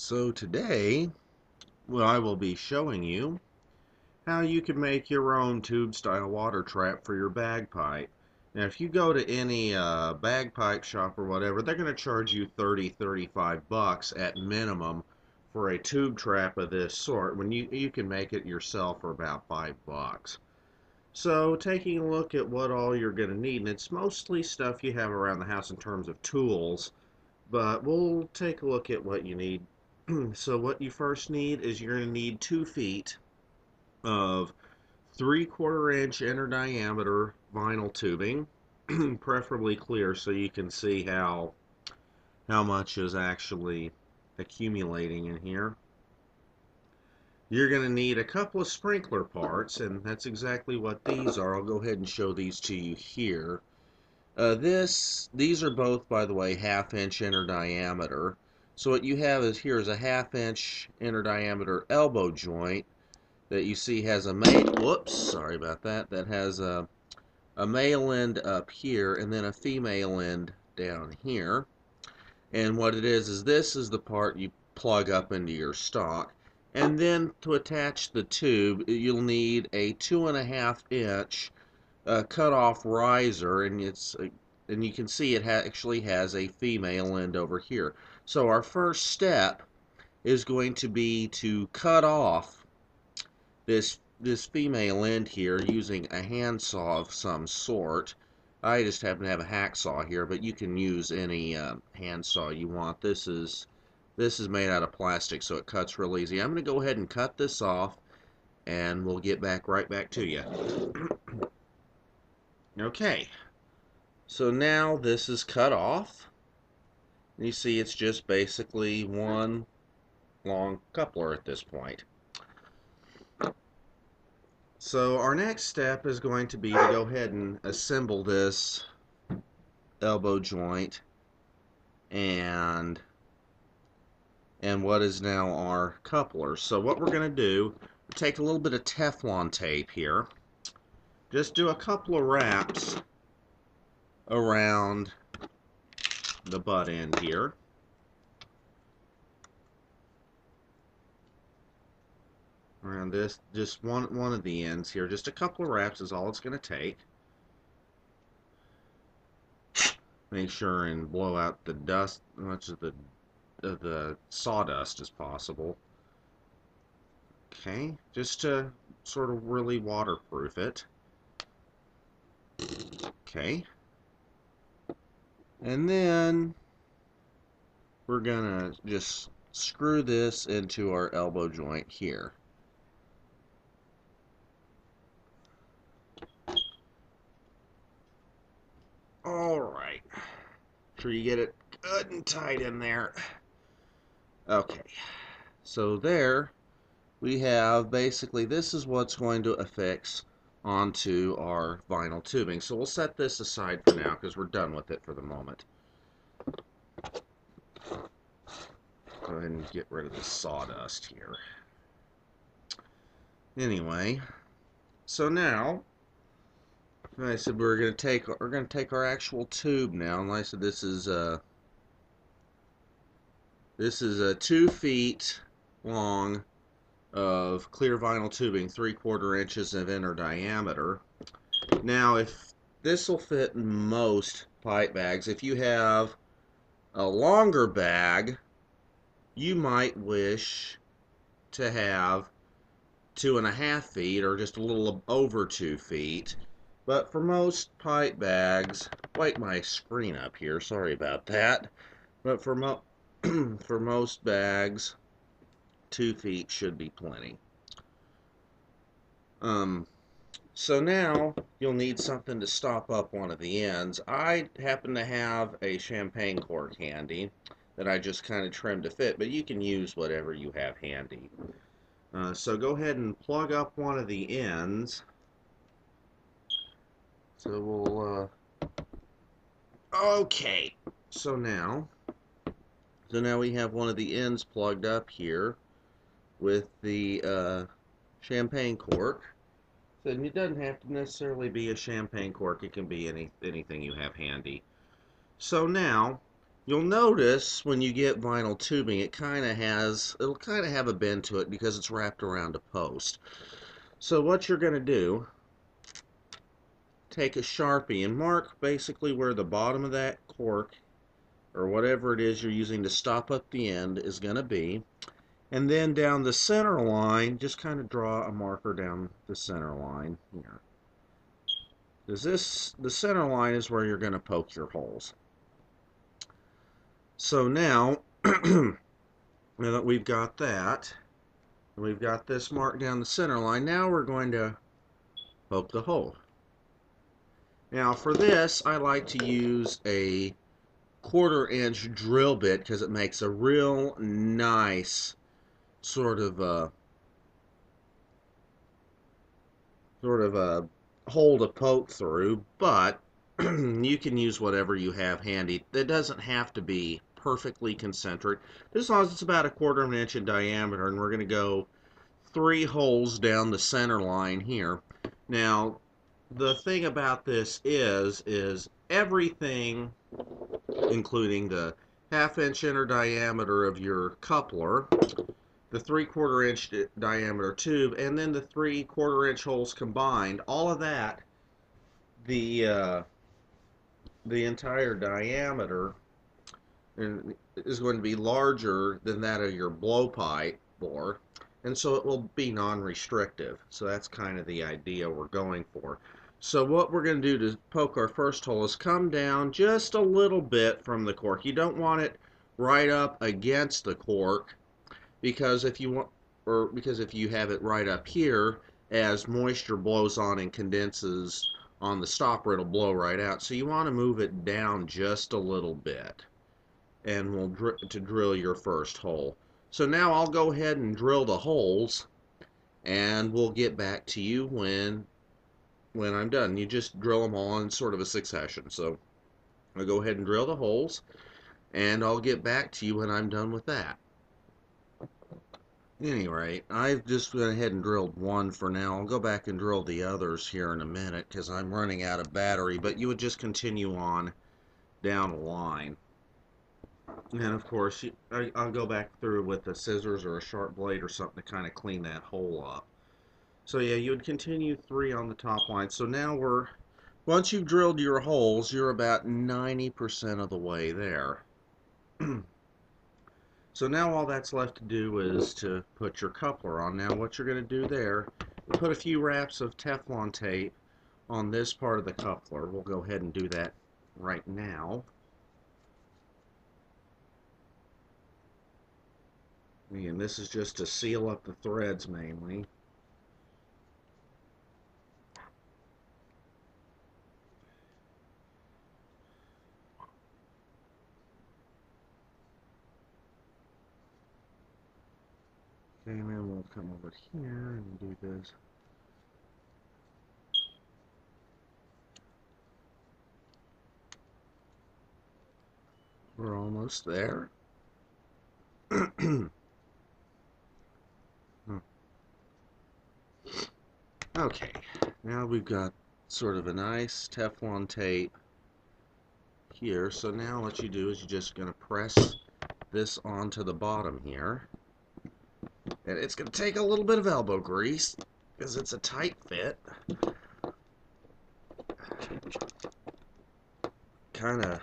So today, I will be showing you how you can make your own tube style water trap for your bagpipe. Now if you go to any bagpipe shop or whatever, they're going to charge you 35 bucks at minimum for a tube trap of this sort, when you can make it yourself for about 5 bucks. So taking a look at what all you're going to need, and it's mostly stuff you have around the house in terms of tools, but we'll take a look at what you need. So what you first need is you're going to need 2 feet of 3/4 inch inner diameter vinyl tubing, preferably clear so you can see how much is actually accumulating in here. You're going to need a couple of sprinkler parts, and that's exactly what these are. I'll go ahead and show these to you here. These are both, by the way, 1/2 inch inner diameter. So what you have is here is a 1/2 inch inner diameter elbow joint that you see has a sorry about that. That has a male end up here and then a female end down here. And what it is this is the part you plug up into your stock. And then to attach the tube, you'll need a 2.5 inch cut off riser, and and you can see it actually has a female end over here. So our first step is going to be to cut off this female end here using a handsaw of some sort. I just happen to have a hacksaw here, but you can use any handsaw you want. This is made out of plastic, so it cuts real easy. I'm going to go ahead and cut this off, and we'll get right back to you. Okay, so now this is cut off. You see it's just basically one long coupler at this point. So our next step is going to be to go ahead and assemble this elbow joint and what is now our coupler. So what we're going to do, take a little bit of Teflon tape here. Just do a couple of wraps around the butt end here. Around this, just one of the ends here. Just a couple of wraps is all it's going to take. Make sure and blow out the dust, as much of the sawdust as possible. Okay, just to sort of really waterproof it. Okay. And then we're gonna just screw this into our elbow joint here. Alright. Sure you get it good and tight in there. Okay. So there we have basically, this is what's going to affix onto our vinyl tubing. So we'll set this aside for now because we're done with it for the moment. Go ahead and get rid of the sawdust here. Anyway, so now, like I said, we're going to take our actual tube now. And like I said, this is a 2 feet long of clear vinyl tubing, 3/4 inches of inner diameter. Now, if this will fit in most pipe bags, if you have a longer bag, you might wish to have 2.5 feet or just a little over 2 feet. But for most pipe bags, wipe my screen up here, sorry about that. But for most bags, 2 feet should be plenty. So now you'll need something to stop up one of the ends. I happen to have a champagne cork handy that I just kind of trimmed to fit, but you can use whatever you have handy. So go ahead and plug up one of the ends. So we'll okay. So now we have one of the ends plugged up here with the champagne cork. So it doesn't have to necessarily be a champagne cork. It can be anything you have handy. So now You'll notice when you get vinyl tubing, it'll kind of have a bend to it because it's wrapped around a post. So what you're going to do, take a Sharpie and mark basically where the bottom of that cork or whatever it is you're using to stop up the end is going to be. And then down the center line, just kind of draw a marker down the center line here. The center line is where you're going to poke your holes. So now, now that we've got that, and we've got this mark down the center line, now we're going to poke the hole. Now for this, I like to use a 1/4-inch drill bit because it makes a real nice sort of a hole to poke through, but you can use whatever you have handy. It doesn't have to be perfectly concentric, as long as it's about 1/4 of an inch in diameter, and we're going to go 3 holes down the center line here. Now, the thing about this is everything, including the 1/2 inch inner diameter of your coupler, the 3/4 inch diameter tube, and then the 3/4 inch holes combined, all of that, the entire diameter is going to be larger than that of your blowpipe bore, and so it will be non-restrictive. So that's kind of the idea we're going for. So what we're going to do to poke our first hole is come down just a little bit from the cork. You don't want it right up against the cork, because if you have it right up here, as moisture blows on and condenses on the stopper, it'll blow right out. So you want to move it down just a little bit, and we'll drill your first hole. So now I'll go ahead and drill the holes, and we'll get back to you when I'm done. You just drill them all in sort of a succession. So I'll go ahead and drill the holes, and I'll get back to you when I'm done with that. Anyway, I've just went ahead and drilled one for now. I'll go back and drill the others here in a minute because I'm running out of battery, but you would just continue on down the line. And of course, I'll go back through with a scissors or a sharp blade or something to kind of clean that hole up. So yeah, you would continue 3 on the top line. So now once you've drilled your holes, you're about 90% of the way there. So now all that's left to do is to put your coupler on. Now what you're going to do there, put a few wraps of Teflon tape on this part of the coupler. We'll go ahead and do that right now. And this is just to seal up the threads mainly. Okay, and then we'll come over here and do this. We're almost there. Okay, now we've got sort of a nice Teflon tape here. So now what you do is you're just going to press this onto the bottom here. And it's going to take a little bit of elbow grease because it's a tight fit. Kind of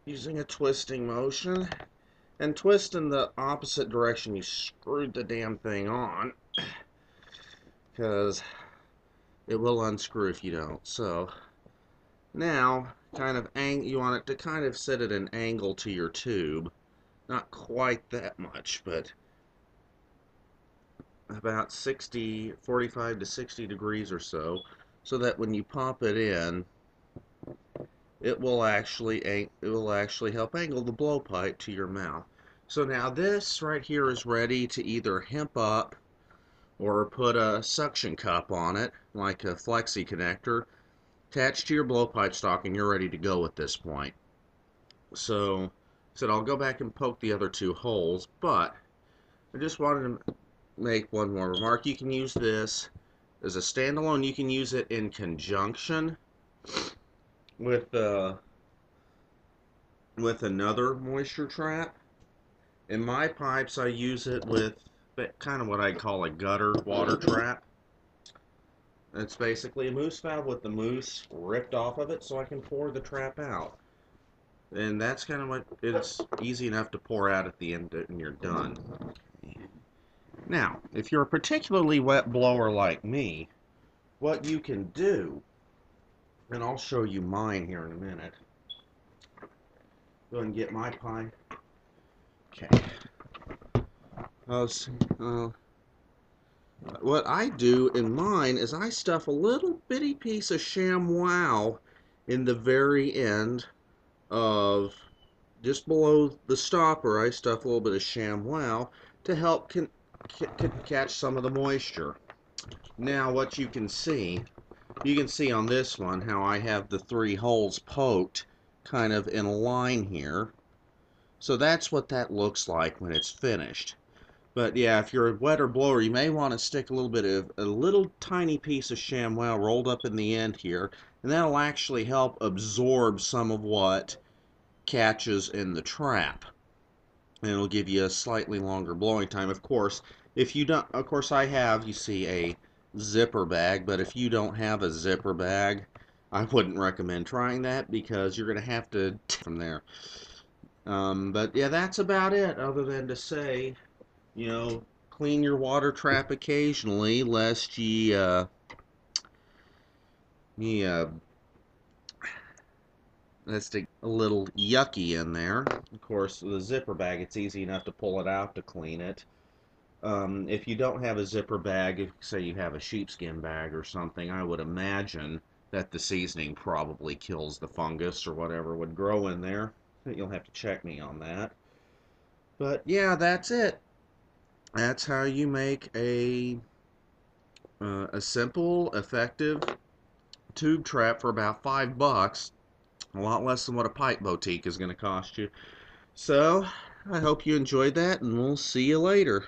using a twisting motion. And twist in the opposite direction you screwed the damn thing on, because it will unscrew if you don't. So now you want it to kind of sit at an angle to your tube. Not quite that much, but about 45 to 60 degrees or so that when you pop it in, it will actually help angle the blowpipe to your mouth. So now this right here is ready to either hemp up or put a suction cup on it, like a flexi connector, attached to your blowpipe stock, and you're ready to go at this point. So I'll go back and poke the other 2 holes, but I just wanted to make one more remark. You can use this as a standalone. You can use it in conjunction with another moisture trap. In my pipes, I use it with kind of what I call a gutter water trap. It's basically a moose valve with the moose ripped off of it so I can pour the trap out. And that's kind of what it's easy enough to pour out at the end and you're done. Now, if you're a particularly wet blower like me, what you can do, and I'll show you mine here in a minute. Go ahead and get my pipe. Okay. What I do in mine is I stuff a little bitty piece of shamwow in the very end of, just below the stopper. I stuff a little bit of shamwow to help catch some of the moisture. Now what you can see on this one how I have the 3 holes poked kind of in a line here. So that's what that looks like when it's finished. But yeah, if you're a wetter blower, you may want to stick a little bit of a little tiny piece of shamwow rolled up in the end here, and that'll actually help absorb some of what catches in the trap. And it'll give you a slightly longer blowing time. Of course, if you don't, of course I have, you see, a zipper bag, but if you don't have a zipper bag, I wouldn't recommend trying that because you're going to have to from there. But yeah, that's about it, other than to say, you know, clean your water trap occasionally, lest that's a little yucky in there. Of course, the zipper bag, it's easy enough to pull it out to clean it. If you don't have a zipper bag, if say you have a sheepskin bag or something, I would imagine that the seasoning probably kills the fungus or whatever would grow in there. You'll have to check me on that. But yeah, that's it. That's how you make a simple, effective tube trap for about $5. A lot less than what a pipe boutique is going to cost you. So, I hope you enjoyed that, and we'll see you later.